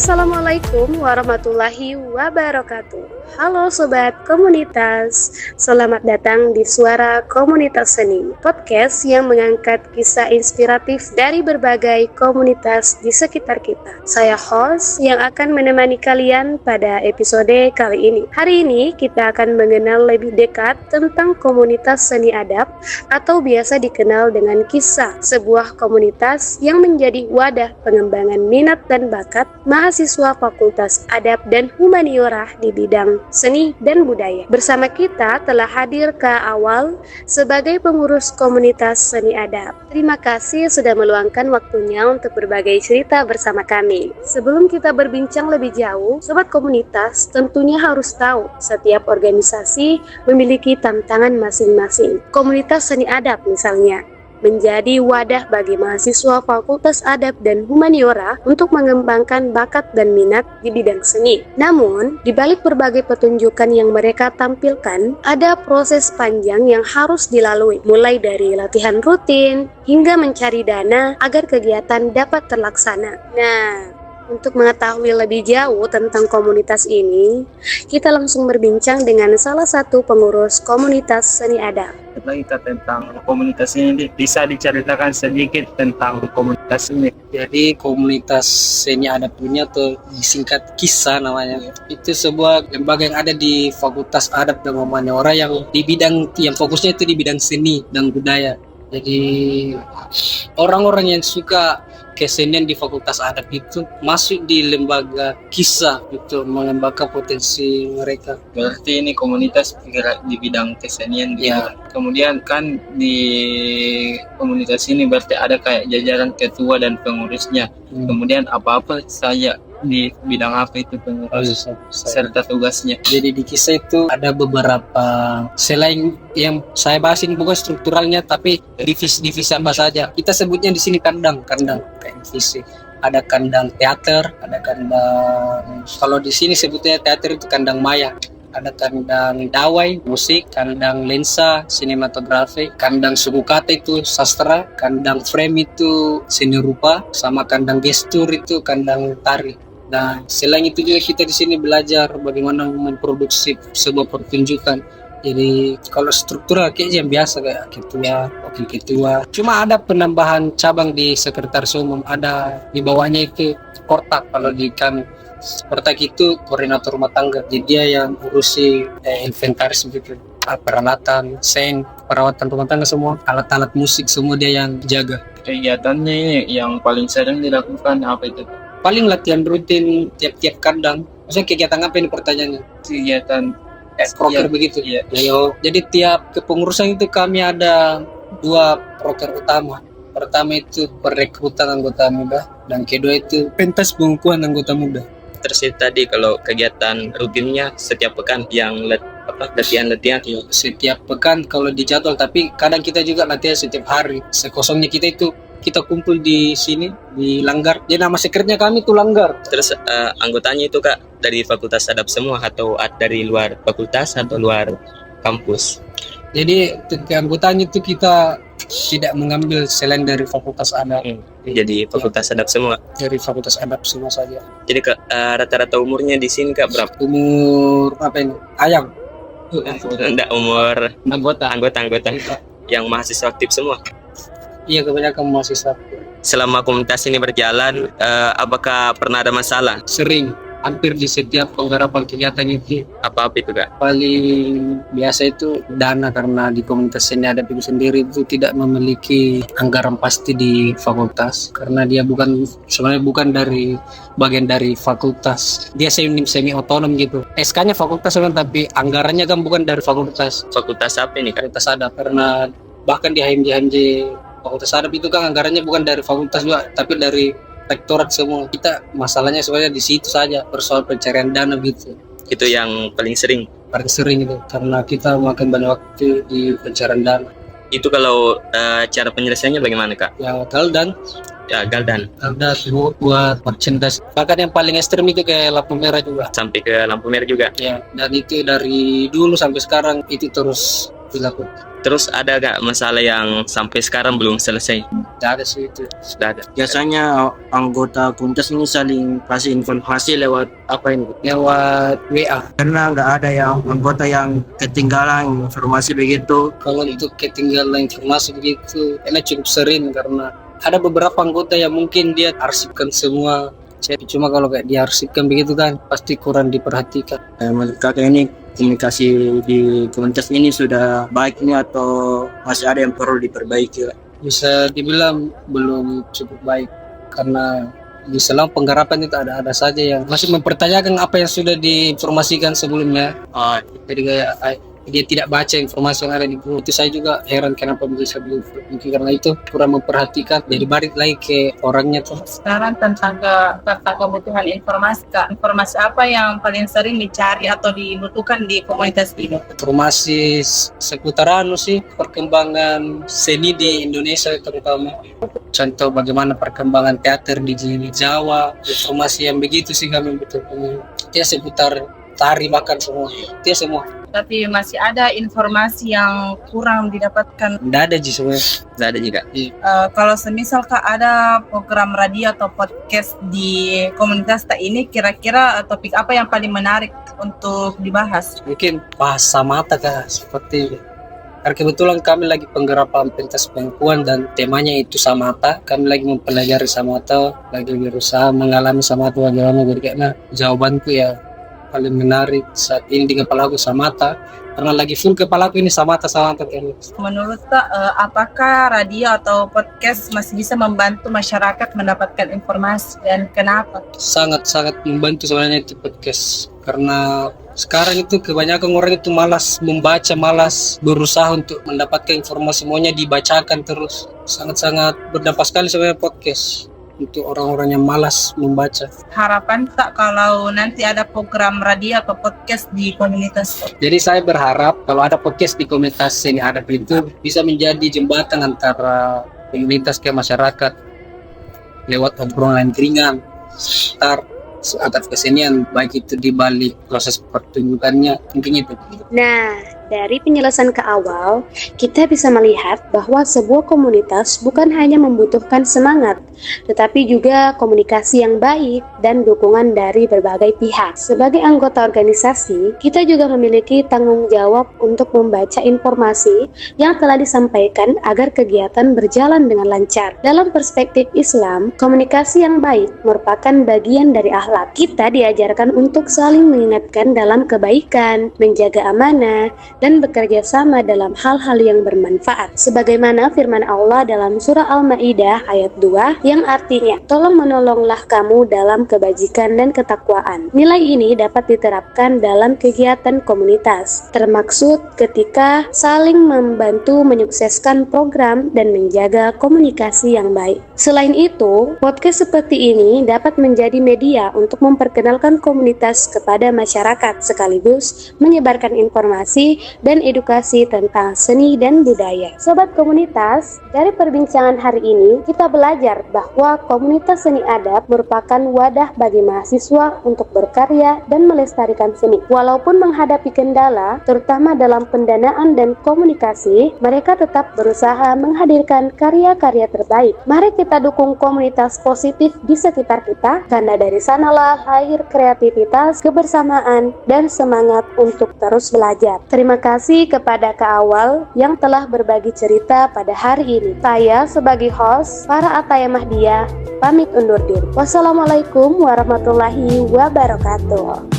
Assalamualaikum warahmatullahi wabarakatuh. Halo Sobat Komunitas, selamat datang di Suara Komunitas Seni, podcast yang mengangkat kisah inspiratif dari berbagai komunitas di sekitar kita. Saya host yang akan menemani kalian pada episode kali ini. Hari ini kita akan mengenal lebih dekat tentang komunitas seni adab atau biasa dikenal dengan kisah, sebuah komunitas yang menjadi wadah pengembangan minat dan bakat mahasiswa Fakultas Adab dan Humaniora di bidang seni dan budaya. Bersama kita telah hadir Kak Awal sebagai pengurus komunitas seni adab. Terima kasih sudah meluangkan waktunya untuk berbagai cerita bersama kami. Sebelum kita berbincang lebih jauh, Sobat Komunitas tentunya harus tahu setiap organisasi memiliki tantangan masing-masing. Komunitas seni adab misalnya menjadi wadah bagi mahasiswa Fakultas Adab dan Humaniora untuk mengembangkan bakat dan minat di bidang seni. Namun, di balik berbagai pertunjukan yang mereka tampilkan, ada proses panjang yang harus dilalui, mulai dari latihan rutin hingga mencari dana agar kegiatan dapat terlaksana. Nah, untuk mengetahui lebih jauh tentang komunitas ini, kita langsung berbincang dengan salah satu pengurus komunitas seni adab. Setelah kita tentang komunitas ini, bisa diceritakan sedikit tentang komunitas ini. Jadi komunitas seni adab ini atau disingkat KISA namanya, itu sebuah lembaga yang ada di Fakultas Adab dan Humaniora yang di bidang yang fokusnya itu di bidang seni dan budaya. Jadi orang-orang yang suka kesenian di Fakultas Adab itu masuk di lembaga KISA itu mengembangkan potensi mereka. Berarti ini komunitas bergerak di bidang kesenian gitu. Ya. Kemudian kan di komunitas ini berarti ada kayak jajaran ketua dan pengurusnya. Kemudian apa-apa saya di bidang apa itu pengurus serta tugasnya. Jadi di KISA itu ada beberapa, selain yang saya bahas ini bukan strukturalnya tapi divisi apa saja. Kita sebutnya di sini kandang kayak divisi. Ada kandang teater, ada kandang, kalau di sini sebutnya teater itu kandang maya. Ada kandang dawai, musik, kandang lensa, sinematografi, kandang suku kata itu sastra, kandang frame itu seni rupa, sama kandang gestur itu kandang tari. Nah, selain itu juga kita di sini belajar bagaimana memproduksi sebuah pertunjukan. Jadi kalau struktural kayaknya yang biasa kayak ketua, wakil ketua. Cuma ada penambahan cabang di sekretaris umum, ada di bawahnya itu kortak. Kalau di kami kortak itu koordinator rumah tangga. Jadi dia yang urusi inventaris begitu. Peralatan, sen, perawatan rumah tangga semua, alat-alat musik semua dia yang jaga. Kegiatannya ini yang paling sering dilakukan apa itu? Paling latihan rutin tiap-tiap kandang. Maksudnya kegiatan apa ini pertanyaannya? Kegiatan Proker begitu. Iya. Jadi tiap kepengurusan itu kami ada 2 proker utama. Pertama itu perekrutan anggota muda dan kedua itu pentas pengukuhan anggota muda. Terus tadi kalau kegiatan rutinnya setiap pekan yang latihan-latihan Setiap pekan kalau dijadwal, tapi kadang kita juga latihan setiap hari. Sekosongnya kita itu kita kumpul di sini di Langgar. Jadi nama secretnya kami itu Langgar. Terus anggotanya itu Kak dari Fakultas Adab semua atau dari luar fakultas atau luar kampus? Jadi anggotanya itu kita tidak mengambil selain dari Fakultas Adab. Jadi Fakultas Adab semua. Dari Fakultas Adab semua saja. Jadi Kak rata-rata umurnya di sini Kak berapa? Umur apa ini? Ayam. Enggak, umur anggota yang mahasiswa aktif semua. Iya, kebanyakan mahasiswa. Selama komunitas ini berjalan, apakah pernah ada masalah? Sering, hampir di setiap penggarapan kegiatan itu. Apa itu Kak? Paling biasa itu dana, karena di komunitas seni adab itu sendiri itu tidak memiliki anggaran pasti di fakultas, karena dia sebenarnya bukan dari bagian dari fakultas. Dia semi otonom gitu. SK-nya fakultas sebenarnya, tapi anggarannya kan bukan dari fakultas. Fakultas apa ini Kak? Fakultas adab, karena bahkan di HMJ Fakultas Adab itu kan anggarannya bukan dari fakultas juga, tapi dari rektorat semua. Kita masalahnya sebenarnya di situ saja, persoalan pencarian dana gitu. Itu yang paling sering Itu karena kita makan banyak waktu di pencarian dana. Itu kalau cara penyelesaiannya bagaimana Kak? Yang Galdan ada buat merchandise. Bahkan yang paling ekstrem itu ke lampu merah juga. Sampai ke lampu merah juga. Ya, dan itu dari dulu sampai sekarang itu terus dilakukan. Terus ada gak masalah yang sampai sekarang belum selesai? Tidak ada sih itu. Sudah ada. Biasanya anggota komunitas ini saling kasih informasi lewat apa ini? Lewat WA. Karena nggak ada yang anggota yang ketinggalan informasi begitu. Kalau itu ketinggalan informasi begitu, karena cukup sering karena ada beberapa anggota yang mungkin dia arsipkan semua. Cuma kalau kayak diarsipkan begitu kan, pasti kurang diperhatikan. Menurut kakak ini komunikasi di komunitas ini sudah baik ini atau masih ada yang perlu diperbaiki? Bisa dibilang belum cukup baik karena di selama penggarapan itu ada saja yang masih mempertanyakan apa yang sudah diinformasikan sebelumnya. Jadi kayak dia tidak baca informasi yang ada di grup. Itu saya juga heran kenapa bisa begitu. Mungkin karena itu kurang memperhatikan. Jadi balik lagi ke orangnya tuh. Sekarang tentang kebutuhan informasi, Kak. Informasi apa yang paling sering dicari atau dibutuhkan di komunitas ini? Informasi seputar sih perkembangan seni di Indonesia terutama. Contoh bagaimana perkembangan teater di Jawa. Informasi yang begitu sih kami butuhkan. Dia seputar tari bahkan semua. Dia semua. Tapi masih ada informasi yang kurang didapatkan. Tidak ada semuanya. Tidak ada juga. Kalau semisal Kak ada program radio atau podcast di komunitas tak ini, kira-kira topik apa yang paling menarik untuk dibahas? Mungkin bahasa mata Kak, seperti karena kebetulan kami lagi penggarapan pentas perempuan dan temanya itu samata. Kami lagi mempelajari samata, lagi berusaha mengalami samata bagaimana. Jadi karena jawabanku ya paling menarik saat ini di kepala aku samata, karena lagi full kepala aku ini samata terus. Menurut Kak, apakah radio atau podcast masih bisa membantu masyarakat mendapatkan informasi dan kenapa? Sangat membantu sebenarnya itu podcast, karena sekarang itu kebanyakan orang itu malas membaca, malas berusaha untuk mendapatkan informasi, semuanya dibacakan terus. Sangat berdampak sekali sebenarnya podcast untuk orang-orang yang malas membaca. Harapan tak kalau nanti ada program radio atau podcast di komunitas? Jadi saya berharap kalau ada podcast di komunitas Seni Adat itu bisa menjadi jembatan antara komunitas ke masyarakat lewat obrolan ringan seputar adat kesenian, baik itu di balik proses pertunjukannya, mungkin itu. Nah, dari penjelasan ke awal, kita bisa melihat bahwa sebuah komunitas bukan hanya membutuhkan semangat, tetapi juga komunikasi yang baik dan dukungan dari berbagai pihak. Sebagai anggota organisasi, kita juga memiliki tanggung jawab untuk membaca informasi yang telah disampaikan agar kegiatan berjalan dengan lancar. Dalam perspektif Islam, komunikasi yang baik merupakan bagian dari akhlak. Kita diajarkan untuk saling mengingatkan dalam kebaikan, menjaga amanah, dan bekerja sama dalam hal-hal yang bermanfaat. Sebagaimana firman Allah dalam surah Al-Maidah ayat 2 yang artinya, tolong menolonglah kamu dalam kebajikan dan ketakwaan. Nilai ini dapat diterapkan dalam kegiatan komunitas, termaksud ketika saling membantu menyukseskan program dan menjaga komunikasi yang baik. Selain itu, podcast seperti ini dapat menjadi media untuk memperkenalkan komunitas kepada masyarakat sekaligus menyebarkan informasi dan edukasi tentang seni dan budaya. Sobat komunitas, dari perbincangan hari ini kita belajar bahwa komunitas seni adat merupakan wadah bagi mahasiswa untuk berkarya dan melestarikan seni. Walaupun menghadapi kendala, terutama dalam pendanaan dan komunikasi, mereka tetap berusaha menghadirkan karya-karya terbaik. Mari kita dukung komunitas positif di sekitar kita, karena dari sanalah lahir kreativitas, kebersamaan, dan semangat untuk terus belajar. Terima kasih kepada Kak Awal yang telah berbagi cerita pada hari ini. Saya sebagai host, Farah Ataya Mahdia, pamit undur diri. Wassalamualaikum warahmatullahi wabarakatuh.